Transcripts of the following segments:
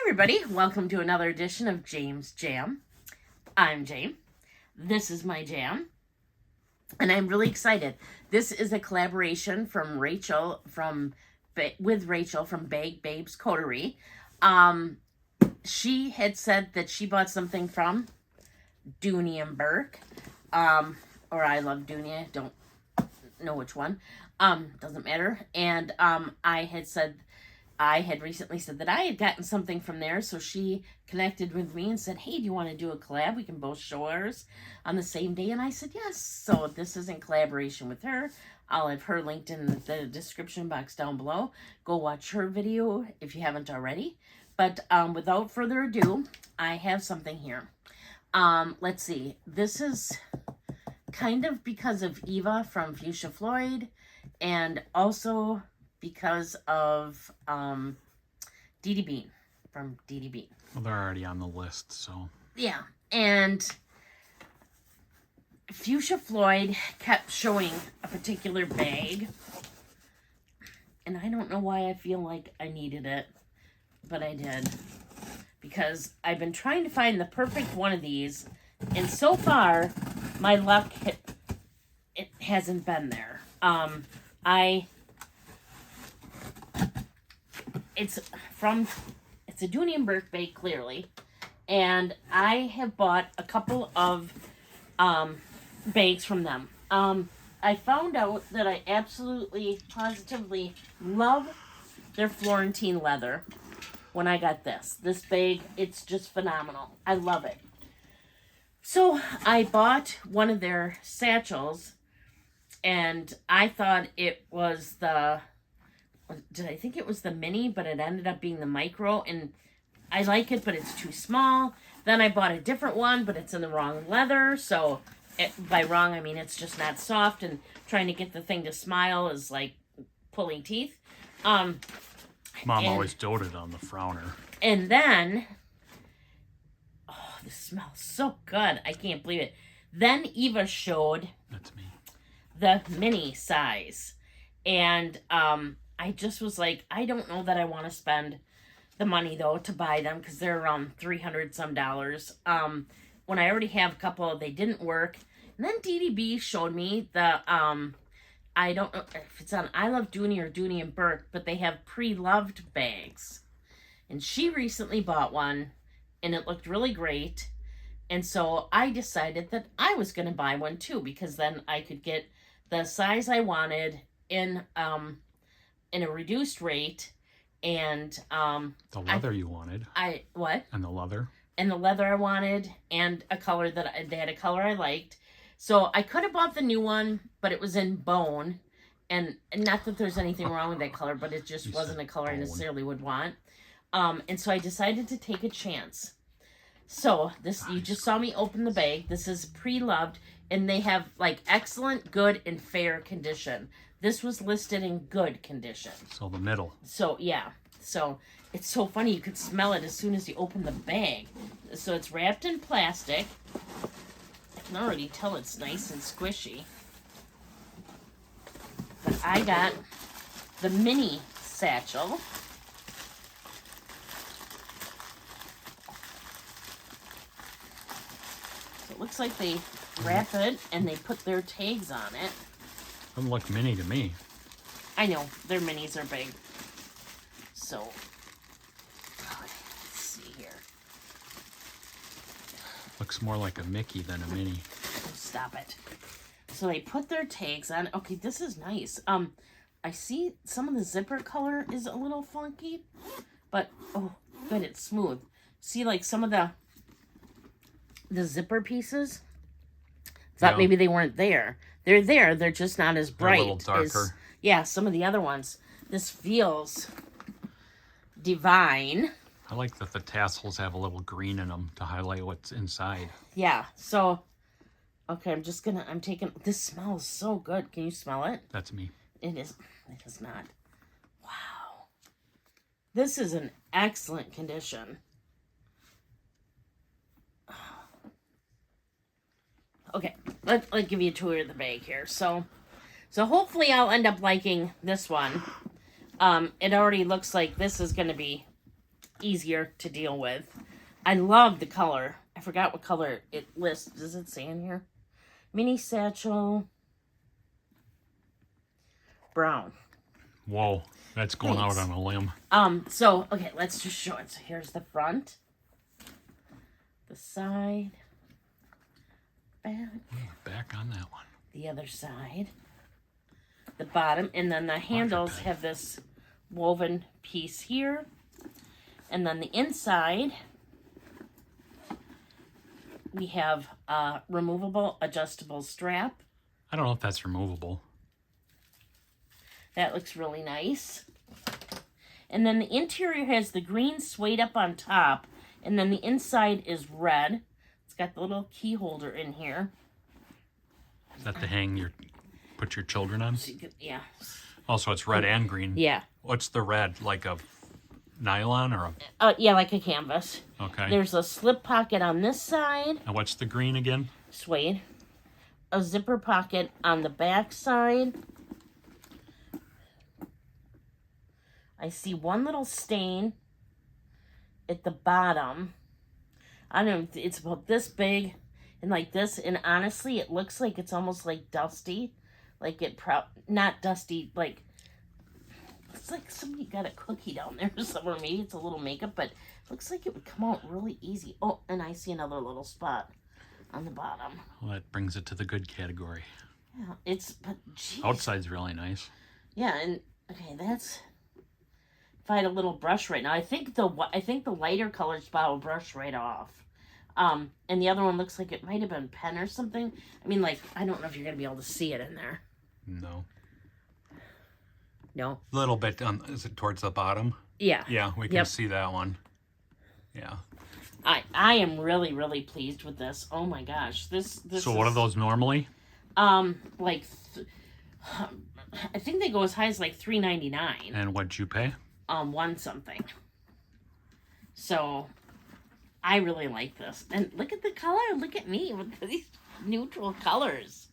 Everybody, welcome to another edition of Jame's Jam. I'm Jame. This is my jam, and I'm really excited. This is a collaboration from Rachel with Rachel from Bag Babes Coterie. She had said that she bought something from Dooney Bourke, or I Love Dooney. I don't know which one. Doesn't matter. And I had recently said that I had gotten something from there, so she connected with me and said, hey, do you want to do a collab? We can both show ours on the same day. And I said, yes. So this is in collaboration with her. I'll have her linked in the description box down below. Go watch her video if you haven't already. But without further ado, I have something here. Let's see. This is kind of because of Eva from Fuchsia Floyd, and also because of Dee Dee Bean from Dee Dee Bean. Well, they're already on the list, so. Yeah, and Fuchsia Floyd kept showing a particular bag, and I don't know why I feel like I needed it, but I did. Because I've been trying to find the perfect one of these, and so far, my luck, it hasn't been there. It's a Dooney Bourke bag, clearly, and I have bought a couple of bags from them. I found out that I absolutely, positively love their Florentine leather when I got this. This bag, it's just phenomenal. I love it. So I bought one of their satchels, and I thought it was I think it was the mini, but it ended up being the micro, and I like it, but it's too small. Then I bought a different one, but it's in the wrong leather, so by wrong, I mean it's just not soft, and trying to get the thing to smile is like pulling teeth. Mom always doted on the frowner. And then, oh, this smells so good. I can't believe it. Then Eva showed That's me. the mini size, and I just was like, I don't know that I want to spend the money, though, to buy them, because they're around $300 some. When I already have a couple, they didn't work. And then DDB showed me the, I don't know if it's on I Love Dooney or Dooney and Bourke, but they have pre-loved bags. And she recently bought one, and it looked really great. And so I decided that I was going to buy one, too, because then I could get the size I wanted in a reduced rate, and the leather you wanted. What? And the leather. And the leather I wanted, and a color they had a color I liked. So I could have bought the new one, but it was in bone, and not that there's anything wrong with that color, but it just wasn't a color I necessarily would want. And so I decided to take a chance. So this, you just saw me open the bag. This is pre-loved, and they have like excellent, good, and fair condition. This was listed in good condition. So the middle. So, yeah. So, it's so funny. You could smell it as soon as you open the bag. So, it's wrapped in plastic. I can already tell it's nice and squishy. But I got the mini-Satchel. So, it looks like they wrap it and they put their tags on it. Doesn't look mini to me. I know, their minis are big. So, let's see here. Looks more like a Mickey than a mini. Oh, stop it. So they put their tags on. Okay, this is nice. I see some of the zipper color is a little funky, but oh, good, it's smooth. See, like some of the zipper pieces. Thought maybe they weren't there. They're there. They're just not as bright. They're a little darker. Yeah, some of the other ones. This feels divine. I like that the tassels have a little green in them to highlight what's inside. Yeah. So, okay, I'm taking. This smells so good. Can you smell it? That's me. It is. It is not. Wow. This is an excellent condition. Okay, let's give you a tour of the bag here. So hopefully I'll end up liking this one. It already looks like this is going to be easier to deal with. I love the color. I forgot what color it lists. Does it say in here? Mini-Satchel brown. Whoa, that's going out on a limb. So, okay, let's just show it. So here's the front, the side, Back on that one. the other side, the bottom, and then the handles have this woven piece here. And then the inside, we have a removable, adjustable strap. I don't know if that's removable. That looks really nice. And then the interior has the green suede up on top. And then the inside is red. It's got the little key holder in here. Is that to put your children on? So you could, yeah. Also, it's red and green. Yeah. What's the red? Like a nylon or a... yeah, like a canvas. Okay. There's a slip pocket on this side. And what's the green again? Suede. A zipper pocket on the back side. I see one little stain at the bottom. I don't know, it's about this big and like this, and honestly, it looks like it's almost like dusty. Like not dusty, like, it's like somebody got a cookie down there somewhere. Maybe it's a little makeup, but it looks like it would come out really easy. Oh, and I see another little spot on the bottom. Well, that brings it to the good category. Yeah, but geez. Outside's really nice. Yeah, and, okay, that's... If I had a little brush right now, I think the lighter color spot will brush right off. And the other one looks like it might have been pen or something. I mean, like, I don't know if you're going to be able to see it in there. No. No? A little bit. Is it towards the bottom? Yeah. Yeah, we can see that one. Yeah. I am really, really pleased with this. Oh my gosh. This So what are those normally? Like, I think they go as high as like $3.99. And what'd you pay? One something. So, I really like this. And look at the color. Look at me with these neutral colors.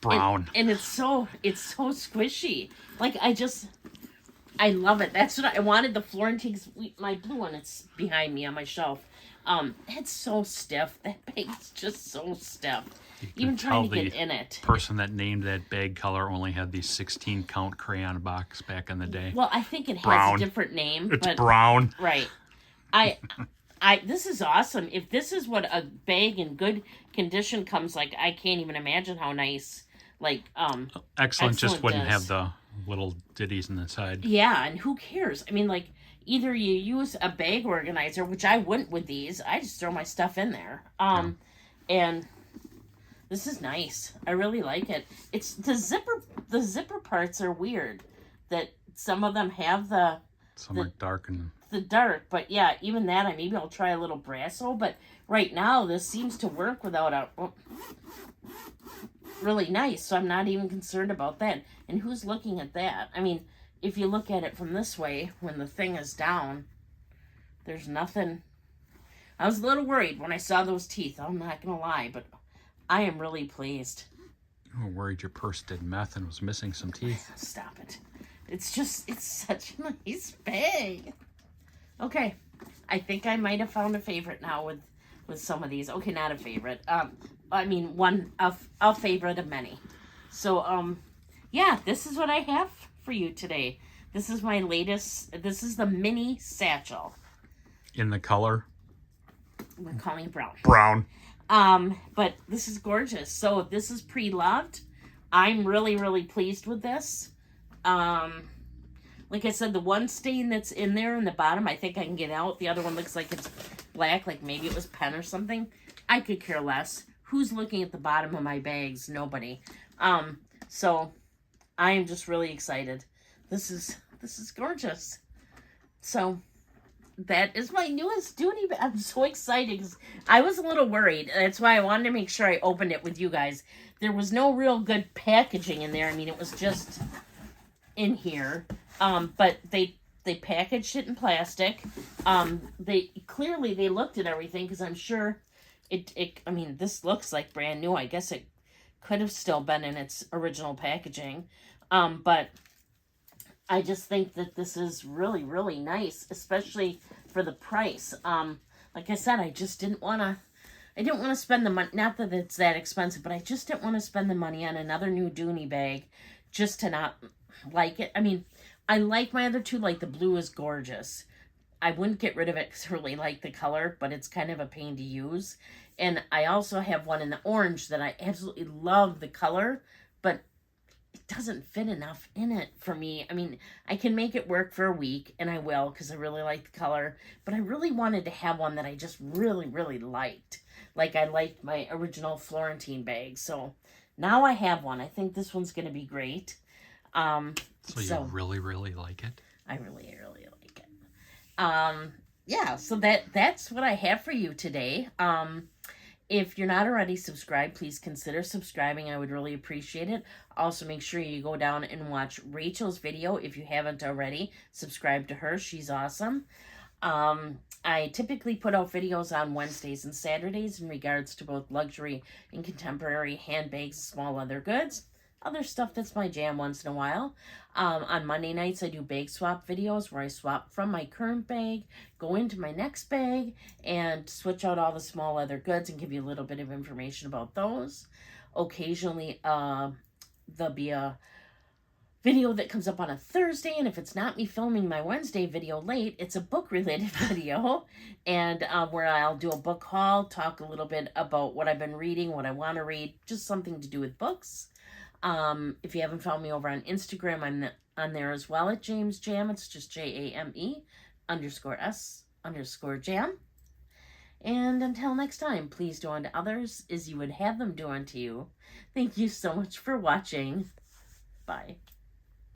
Brown. And it's so squishy. Like, I love it. That's what I wanted. The Florentines, my blue one, it's behind me on my shelf. It's so stiff. That bag's just so stiff. Even trying to get in it. The person that named that bag color only had the 16 count crayon box back in the day. Well, I think it has a different name. It's brown. Right. This is awesome. If this is what a bag in good condition comes like, I can't even imagine how nice. Like, Excellent just wouldn't have the little ditties on the side. Yeah, and who cares? I mean, like, either you use a bag organizer, which I wouldn't with these. I just throw my stuff in there. And this is nice. I really like it. It's the zipper parts are weird. That some of them have some are dark and the dark, but yeah, even that, maybe I'll try a little brasso, but right now this seems to work without really nice, so I'm not even concerned about that. And who's looking at that? I mean, if you look at it from this way, when the thing is down, there's nothing. I was a little worried when I saw those teeth, I'm not gonna lie, but I am really pleased. You were worried your purse did meth and was missing some teeth. Stop it. It's such a nice bag. Okay, I think I might have found a favorite now with some of these. Okay, not a favorite. I mean, a favorite of many. So, yeah, this is what I have for you today. This is my latest. This is the mini-Satchel. In the color? We're calling it brown. Brown. But this is gorgeous. So this is pre-loved. I'm really, really pleased with this. Like I said, the one stain that's in there in the bottom, I think I can get out. The other one looks like it's black, like maybe it was pen or something. I could care less. Who's looking at the bottom of my bags? Nobody. So I am just really excited. This is gorgeous. So that is my newest Dooney bag. I'm so excited because I was a little worried. That's why I wanted to make sure I opened it with you guys. There was no real good packaging in there. I mean, it was just in here. But they packaged it in plastic. They looked at everything because I'm sure I mean, this looks like brand new. I guess it could have still been in its original packaging. But I just think that this is really, really nice, especially for the price. Like I said, I just didn't want to spend the money, not that it's that expensive, but I just didn't want to spend the money on another new Dooney bag just to not like it. I mean, I like my other two, like the blue is gorgeous. I wouldn't get rid of it because I really like the color, but it's kind of a pain to use. And I also have one in the orange that I absolutely love the color, but it doesn't fit enough in it for me. I mean, I can make it work for a week, and I will because I really like the color, but I really wanted to have one that I just really, really liked. Like I liked my original Florentine bag. So now I have one. I think this one's going to be great. So you really, really like it? I really, really like it. Yeah, so that's what I have for you today. If you're not already subscribed, please consider subscribing. I would really appreciate it. Also, make sure you go down and watch Rachel's video if you haven't already. Subscribe to her. She's awesome. I typically put out videos on Wednesdays and Saturdays in regards to both luxury and contemporary handbags and small leather goods. Other stuff that's my jam once in a while. On Monday nights, I do bag swap videos where I swap from my current bag, go into my next bag, and switch out all the small leather goods and give you a little bit of information about those. Occasionally, there'll be a video that comes up on a Thursday, and if it's not me filming my Wednesday video late, it's a book-related video, and where I'll do a book haul, talk a little bit about what I've been reading, what I want to read, just something to do with books. If you haven't found me over on Instagram, I'm on there as well at James Jam. It's just JAME_S_Jam. And until next time, please do unto others as you would have them do unto you. Thank you so much for watching. Bye.